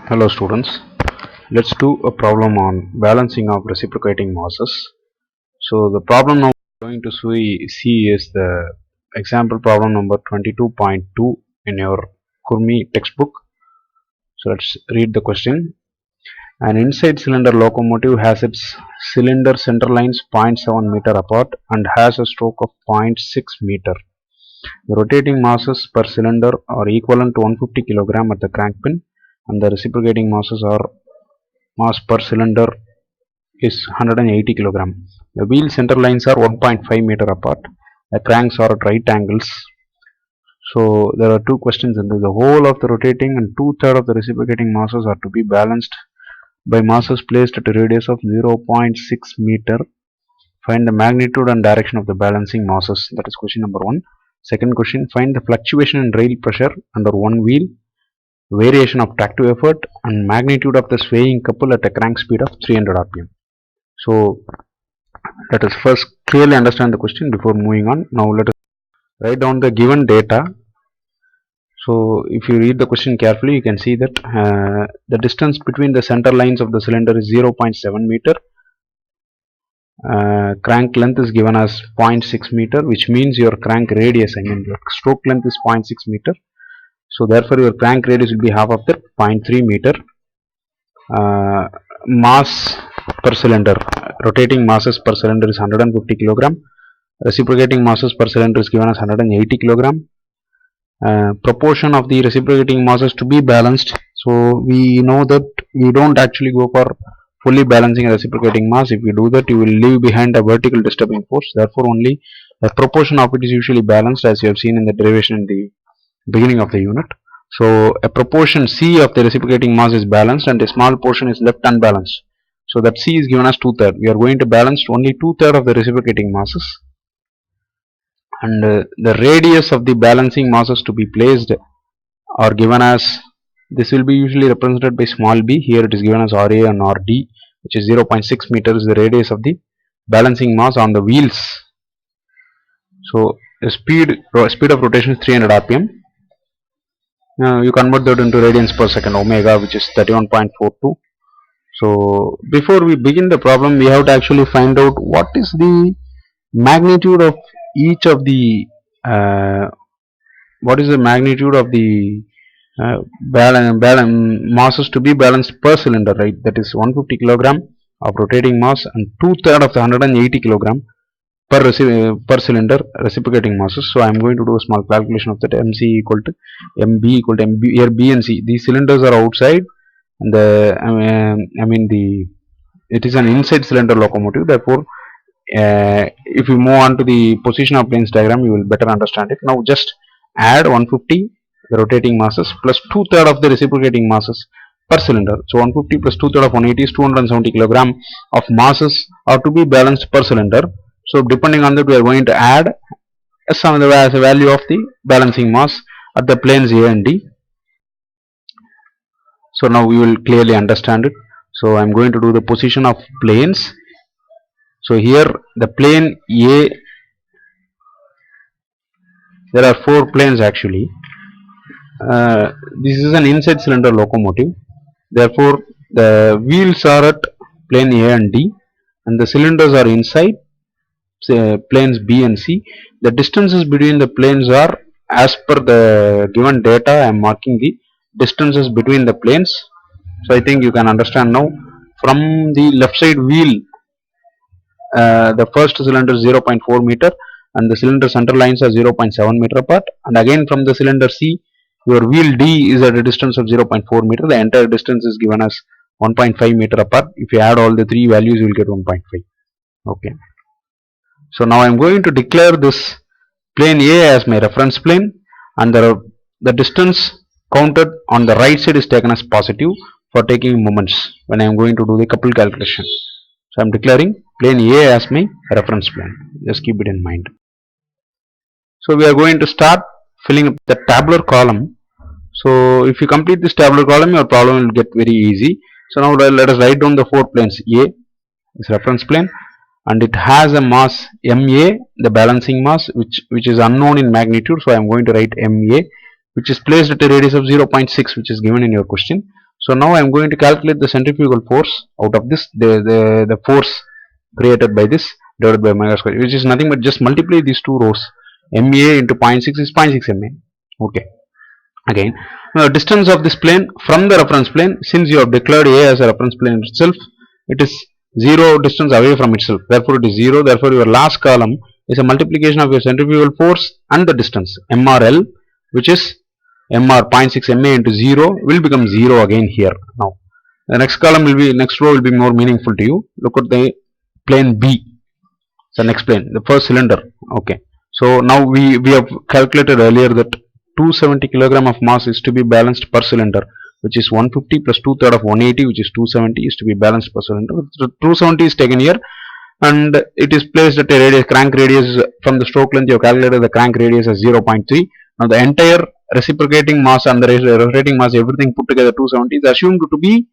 Hello students, let's do a problem on balancing of reciprocating masses. So the problem now we're going to see is the example problem number 22.2 in your Kurmi textbook. So let's read the question. An inside cylinder locomotive has its cylinder center lines 0.7 meter apart and has a stroke of 0.6 meter. The rotating masses per cylinder are equivalent to 150 kg at the crank pin, and the reciprocating masses are mass per cylinder is 180 kg. The wheel center lines are 1.5 meter apart. The cranks are at right angles. So there are two questions in this. The whole of the rotating and 2/3 of the reciprocating masses are to be balanced by masses placed at a radius of 0.6 meter. Find the magnitude and direction of the balancing masses. That is question number 1. Second question, find the fluctuation in rail pressure under one wheel, variation of tractive effort, and magnitude of the swaying couple at a crank speed of 300 rpm. So let us first clearly understand the question before moving on. Now let us write down the given data. So if you read the question carefully, you can see that the distance between the center lines of the cylinder is 0.7 meter. Crank length is given as 0.6 meter, which means your crank radius, your stroke length is 0.6 meter. So therefore your crank radius will be half of that, 0.3 meter. Mass per cylinder, rotating masses per cylinder is 150 kg. Reciprocating masses per cylinder is given as 180 kg. Proportion of the reciprocating masses to be balanced. So we know that we don't actually go for fully balancing a reciprocating mass. If you do that, you will leave behind a vertical disturbing force. Therefore only a proportion of it is usually balanced, as you have seen in the derivation in the beginning of the unit. So a proportion C of the reciprocating mass is balanced and a small portion is left unbalanced. So that C is given as 2/3. We are going to balance only 2/3 of the reciprocating masses, and the radius of the balancing masses to be placed are given as, this will be usually represented by small b. Here it is given as RA and RD, which is 0.6 meter is the radius of the balancing mass on the wheels. So the speed of rotation is 300 rpm. You convert that into radians per second, omega, which is 31.42. So before we begin the problem, we have to actually find out what is the magnitude of each of the masses to be balanced per cylinder, right? That is 150 kg of rotating mass and 2/3 of the 180 kg per cylinder reciprocating masses. So I am going to do a small calculation of that. MC equal to MB equal to MB. Here B and C, these cylinders are outside, and it is an inside cylinder locomotive. Therefore if you move on to the position of planes diagram, you will better understand it. Now just add 150 the rotating masses plus 2/3 of the reciprocating masses per cylinder. So 150 plus 2/3 of 180 is 270 kg of masses are to be balanced per cylinder. So depending on that, we are going to add some as a value of the balancing mass at the planes A and D. So now we will clearly understand it. So I am going to do the position of planes. So here the plane A, there are 4 planes actually. This is an inside cylinder locomotive. Therefore the wheels are at plane A and D, and the cylinders are inside planes B and C. The distances between the planes are, as per the given data, I am marking the distances between the planes. So I think you can understand now. From the left side wheel, the first cylinder is 0.4 meter and the cylinder center lines are 0.7 meter apart, and again from the cylinder C, your wheel D is at a distance of 0.4 meter. The entire distance is given as 1.5 meter apart. If you add all the 3 values, you will get 1.5. Okay. So now I am going to declare this plane A as my reference plane, and the distance counted on the right side is taken as positive for taking moments when I am going to do the couple calculation. So I am declaring plane A as my reference plane. Just keep it in mind. So we are going to start filling up the tabular column. So if you complete this tabular column, your problem will get very easy. So now let us write down the 4 planes. A is reference plane, and it has a mass MA, the balancing mass, which is unknown in magnitude. So I am going to write MA, which is placed at a radius of 0.6, which is given in your question. So now I am going to calculate the centrifugal force out of this, the force created by this divided by omega square, which is nothing but just multiply these two rows. MA into 0.6 is 0.6 MA. Okay. Again, the distance of this plane from the reference plane, since you have declared A as a reference plane itself, it is 0 distance away from itself. Therefore, it is 0. Therefore, your last column is a multiplication of your centrifugal force and the distance MRL, which is MR 0.6 MA into 0 will become 0 again here. Now, the next column will be, next row will be more meaningful to you. Look at the plane B. The next plane, the first cylinder. Okay. So now we have calculated earlier that 270 kilogram of mass is to be balanced per cylinder, which is 150 plus 2/3 of 180, which is 270, is to be balanced per cylinder. So 270 is taken here, and it is placed at a radius, crank radius from the stroke length. You have calculated the crank radius as 0.3. Now the entire reciprocating mass and the rotating mass, everything put together 270, is assumed to be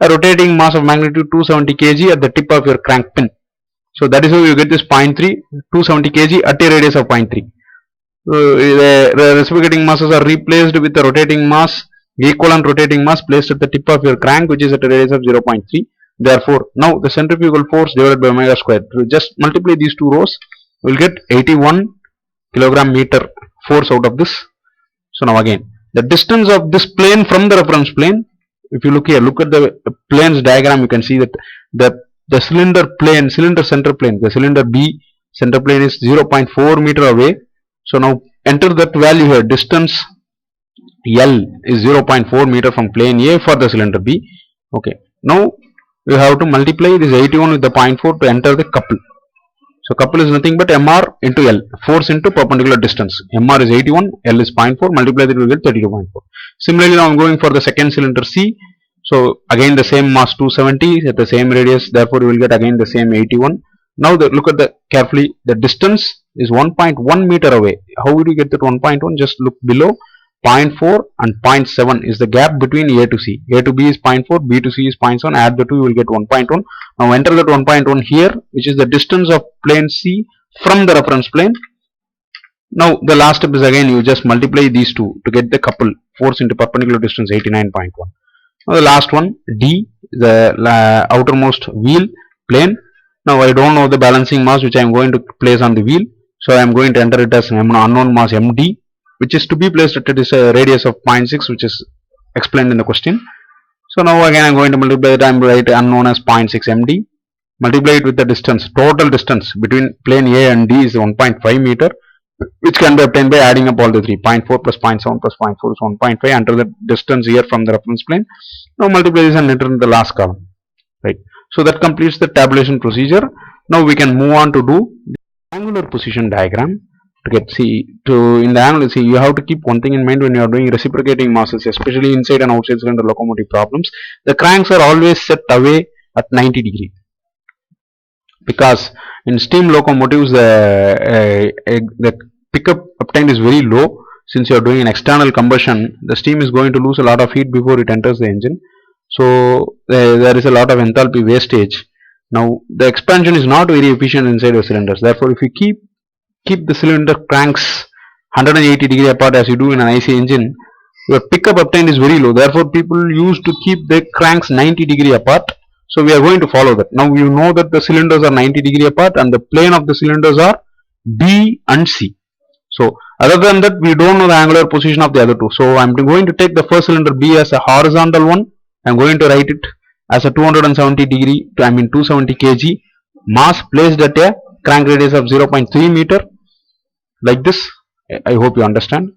a rotating mass of magnitude 270 kg at the tip of your crank pin. So that is how you get this 0.3, 270 kg at a radius of 0.3. The reciprocating masses are replaced with the rotating mass, equivalent rotating mass placed at the tip of your crank, which is at a radius of 0.3. Therefore, now the centrifugal force divided by omega square, just multiply these two rows, we will get 81 kilogram meter force out of this. So now again, the distance of this plane from the reference plane, if you look here, look at the plane's diagram, you can see that the cylinder plane, cylinder center plane, the cylinder B center plane is 0.4 meter away. So now enter that value here. Distance L is 0.4 meter from plane A for the cylinder B. Okay. Now you have to multiply this 81 with the 0.4 to enter the couple. So couple is nothing but MR into L, force into perpendicular distance. MR is 81, L is 0.4, multiply that, we will get 32.4. Similarly, now I am going for the second cylinder C. So again the same mass 270 at the same radius, therefore you will get again the same 81. Now look at the carefully, the distance is 1.1 meter away. How would you get that 1.1? Just look below. 0.4 and 0.7 is the gap between A to C. A to B is 0.4, B to C is 0.7. Add the two, you will get 1.1. Now enter that 1.1 here, which is the distance of plane C from the reference plane. Now the last step is again you just multiply these two to get the couple, force into perpendicular distance 89.1. Now the last one, D, the outermost wheel plane. Now I don't know the balancing mass which I am going to place on the wheel, so I am going to enter it as unknown mass MD, which is to be placed at this radius of 0.6, which is explained in the question. So now again I am going to multiply it. I am write unknown as 0.6 MD, multiply it with the distance, total distance between plane A and D is 1.5 meter, which can be obtained by adding up all the three. 0.4 plus 0.7 plus 0.4 is 1.5. Enter the distance here from the reference plane. Now multiply this and enter in the last column, right? So that completes the tabulation procedure. Now we can move on to do the angular position diagram. To get in the angle, you have to keep one thing in mind when you are doing reciprocating masses, especially inside and outside cylinder locomotive problems. The cranks are always set away at 90 degree, because in steam locomotives the pickup obtained is very low. Since you are doing an external combustion, the steam is going to lose a lot of heat before it enters the engine. So there is a lot of enthalpy wastage. Now the expansion is not very efficient inside the cylinders. Therefore, if you keep the cylinder cranks 180 degree apart as you do in an IC engine, your pickup obtained is very low. Therefore, people used to keep the cranks 90 degree apart. So we are going to follow that. Now you know that the cylinders are 90 degree apart and the plane of the cylinders are B and C. So other than that, we don't know the angular position of the other two. So I am going to take the first cylinder B as a horizontal one. I am going to write it as a 270 degree, 270 kg, mass placed at a crank radius of 0.3 meter, like this. I hope you understand.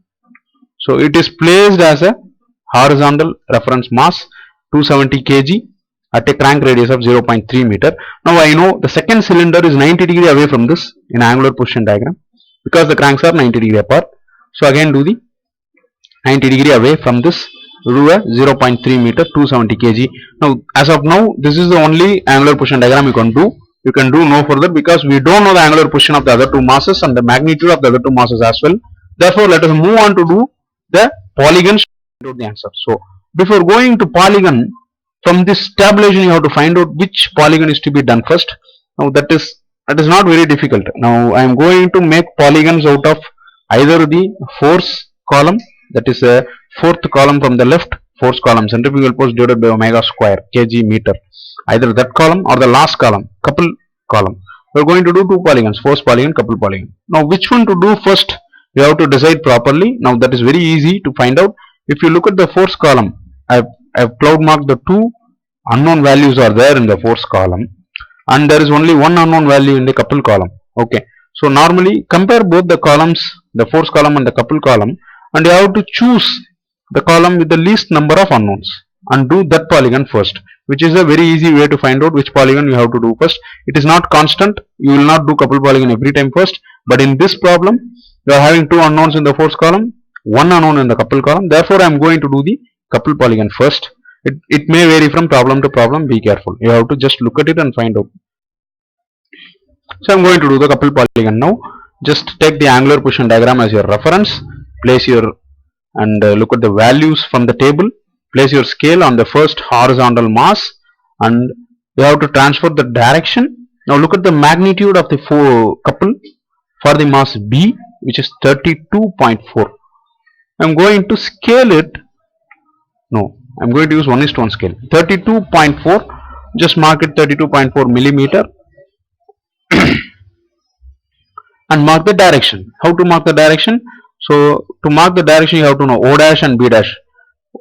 So it is placed as a horizontal reference mass 270 kg at a crank radius of 0.3 meter. Now I know the second cylinder is 90 degree away from this in angular position diagram, because the cranks are 90 degree apart. So again do the 90 degree away from this, do a 0.3 meter 270 kg. Now as of now, this is the only angular position diagram you can do. You can do no further, because we don't know the angular position of the other two masses and the magnitude of the other two masses as well. Therefore, let us move on to do the polygons to find out the answer. So before going to polygon, from this tabulation you have to find out which polygon is to be done first. Now that is not very difficult. Now I am going to make polygons out of either the force column, that is a fourth column from the left, force column, centrifugal force divided by omega square kg meter, either that column or the last column, couple column. We are going to do two polygons, force polygon, couple polygon. Now which one to do first, you have to decide properly. Now that is very easy to find out. If you look at the force column, I've cloud marked the two unknown values are there in the force column, and there is only one unknown value in the couple column. Okay, so normally compare both the columns, the force column and the couple column, and you have to choose the column with the least number of unknowns and do that polygon first, which is a very easy way to find out which polygon you have to do first. It is not constant, you will not do couple polygon every time first, but in this problem you are having two unknowns in the force column, one unknown in the couple column, therefore I am going to do the couple polygon first. It may vary from problem to problem, be careful, you have to just look at it and find out. So I am going to do the couple polygon now. Just take the angular position diagram as your reference, place your and look at the values from the table, place your scale on the first horizontal mass, and you have to transfer the direction. Now look at the magnitude of the couple for the mass B, which is 32.4. I am going to scale it. No, I am going to use 1:1 scale. 32.4, just mark it 32.4 millimeter and mark the direction. How to mark the direction? So to mark the direction, you have to know O dash and B dash.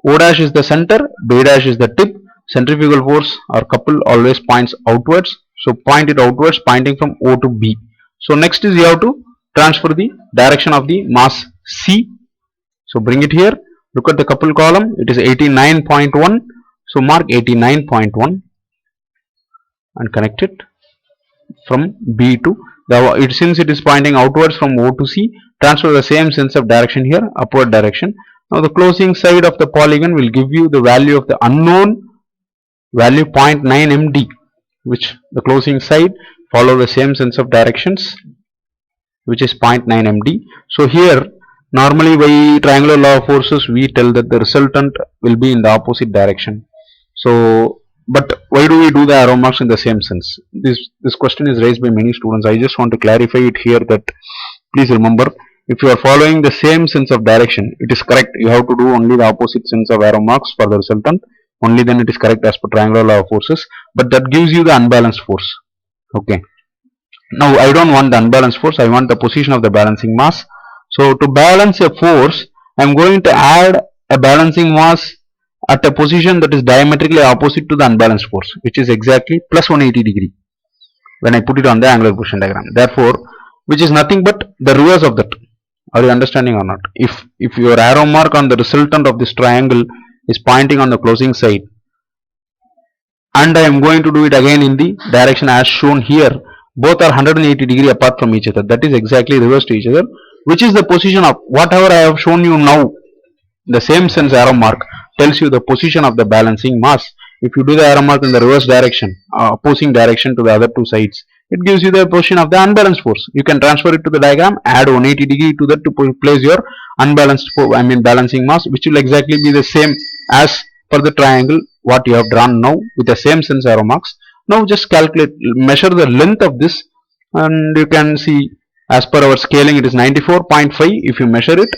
O dash is the center, B dash is the tip. Centrifugal force or couple always points outwards, so point it outwards, pointing from O to B. So next is you have to transfer the direction of the mass C. So bring it here, look at the couple column, it is 89.1, so mark 89.1 and connect it from B to since it is pointing outwards from O to C, transfer the same sense of direction here, upward direction. Now the closing side of the polygon will give you the value of the unknown value 0.9 md, which the closing side follow the same sense of directions, which is 0.9 md. So here normally by triangular law of forces we tell that the resultant will be in the opposite direction. So but why do we do the arrow marks in the same sense? This question is raised by many students. I just want to clarify it here that please remember, if you are following the same sense of direction, it is correct. You have to do only the opposite sense of arrow marks for the resultant. Only then it is correct as per triangular law of forces. But that gives you the unbalanced force. Okay. Now I don't want the unbalanced force. I want the position of the balancing mass. So to balance a force, I am going to add a balancing mass at a position that is diametrically opposite to the unbalanced force, which is exactly plus 180 degree when I put it on the angular position diagram. Therefore, which is nothing but the reverse of that. Are you understanding or not? If your arrow mark on the resultant of this triangle is pointing on the closing side, and I am going to do it again in the direction as shown here, both are 180 degree apart from each other. That is exactly reverse to each other, which is the position of whatever I have shown you now. The same sense arrow mark tells you the position of the balancing mass. If you do the arrow mark in the reverse direction, opposing direction to the other two sides, it gives you the position of the unbalanced force. You can transfer it to the diagram, add 180 degree to that to place your unbalanced balancing mass, which will exactly be the same as per the triangle what you have drawn now with the same sense arrow marks. Now just measure the length of this, and you can see as per our scaling it is 94.5 if you measure it,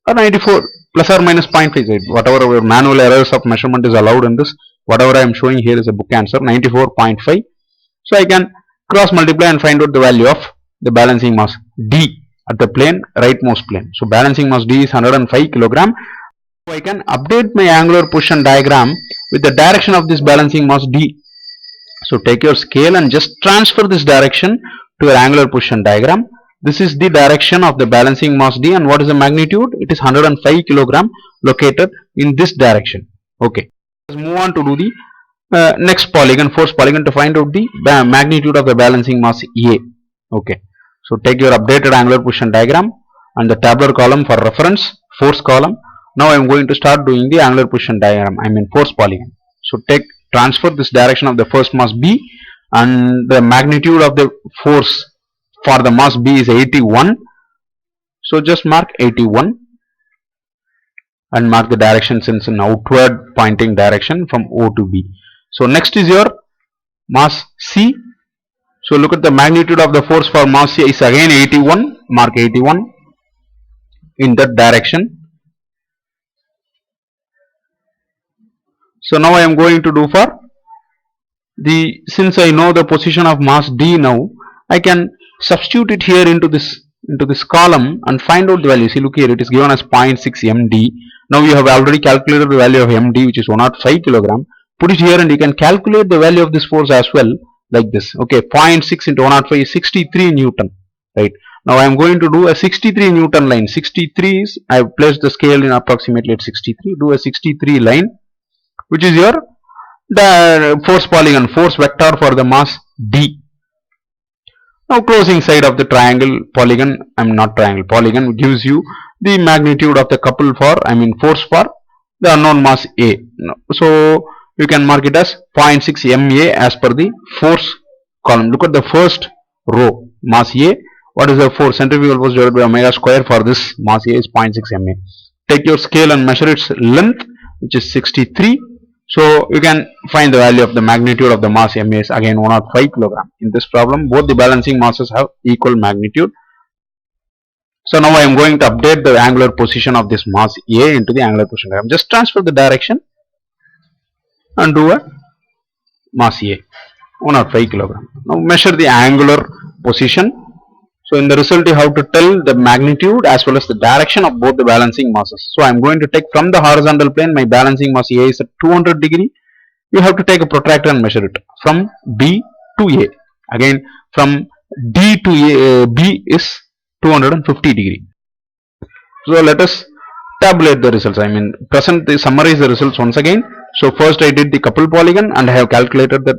or 94 plus or minus 0.5, whatever our manual errors of measurement is allowed in this. Whatever I am showing here is a book answer, 94.5. So I can cross multiply and find out the value of the balancing mass D at the plane, rightmost plane. So balancing mass D is 105 kilogram. So I can update my angular position diagram with the direction of this balancing mass D. So take your scale and just transfer this direction to your angular position diagram. This is the direction of the balancing mass D, and what is the magnitude? It is 105 kilogram located in this direction. Okay. Let's move on to do the next polygon, force polygon, to find out the magnitude of the balancing mass A. Okay. So take your updated angular position diagram and the tabular column for reference, force column. Now I am going to start doing the angular position diagram, force polygon. So transfer this direction of the first mass B, and the magnitude of the force for the mass B is 81. So just mark 81 and mark the direction since an outward pointing direction from O to B. So next is your mass C. So look at the magnitude of the force for mass C is again 81. Mark 81 in that direction. So now I am going to do for the, since I know the position of mass D now, I can substitute it here into this column and find out the value. See, look here, it is given as 0.6 md. Now you have already calculated the value of md, which is 105 kilogram. Put it here and you can calculate the value of this force as well, like this. Okay, 0.6 into 105 is 63 Newton, right? Now I am going to do a 63 Newton line. 63 is, I have placed the scale in approximately at 63. Do a 63 line, which is your the force polygon, force vector for the mass D. Now closing side of the triangle polygon, polygon gives you the magnitude of the couple for, force for the unknown mass A. So you can mark it as 0.6 MA as per the force column. Look at the first row, mass A. What is the force? Centrifugal force divided by omega square for this mass A is 0.6 MA. Take your scale and measure its length, which is 63. So you can find the value of the magnitude of the mass MA is again 105 kilogram. In this problem, both the balancing masses have equal magnitude. So now I am going to update the angular position of this mass A into the angular position diagram. Just transfer the direction and do a mass A, 105 kilogram. Now measure the angular position. So in the result you have to tell the magnitude as well as the direction of both the balancing masses. So I am going to take from the horizontal plane, my balancing mass A is at 200 degree. You have to take a protractor and measure it from B to A. Again from D to A, B is 250 degree. So let us tabulate the results. Summarize the results once again. So first I did the couple polygon and I have calculated that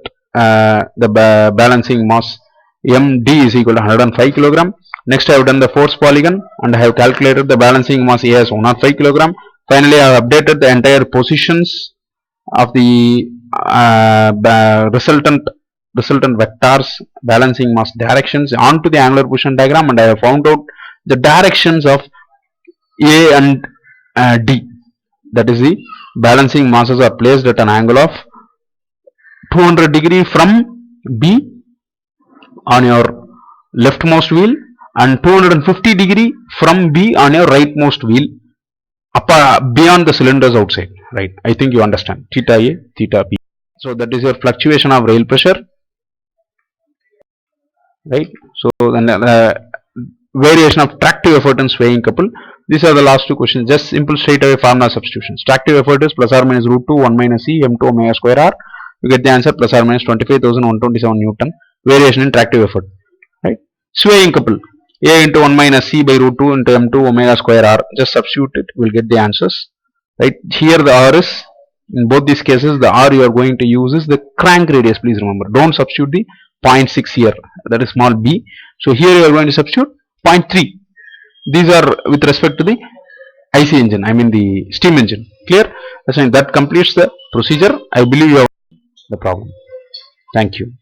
the balancing mass MD is equal to 105 kilogram. Next I have done the force polygon and I have calculated the balancing mass A as 105 kilogram. Finally I have updated the entire positions of the resultant vectors, balancing mass directions onto the angular position diagram, and I have found out the directions of A and D. That is, the balancing masses are placed at an angle of 200 degree from B on your leftmost wheel and 250 degree from B on your rightmost wheel beyond the cylinders outside, right? I think you understand. Theta A, theta B. So that is your fluctuation of rail pressure, right? So then variation of tractive effort and swaying couple. These are the last two questions. Just simple straight away formula substitutions. Tractive effort is plus or minus root 2 1 minus E m2 omega square r. You get the answer plus or minus 25,127 Newton. Variation in tractive effort, right? Swaying couple, A into 1 minus C by root 2 into m2 omega square r. Just substitute it, we will get the answers, right? Here the r is, in both these cases the r you are going to use is the crank radius. Please remember, don't substitute the 0.6 here, that is small b. So here you are going to substitute 0.3. These are with respect to the IC engine, the steam engine. Clear? That completes the procedure. I believe you have the problem. Thank you.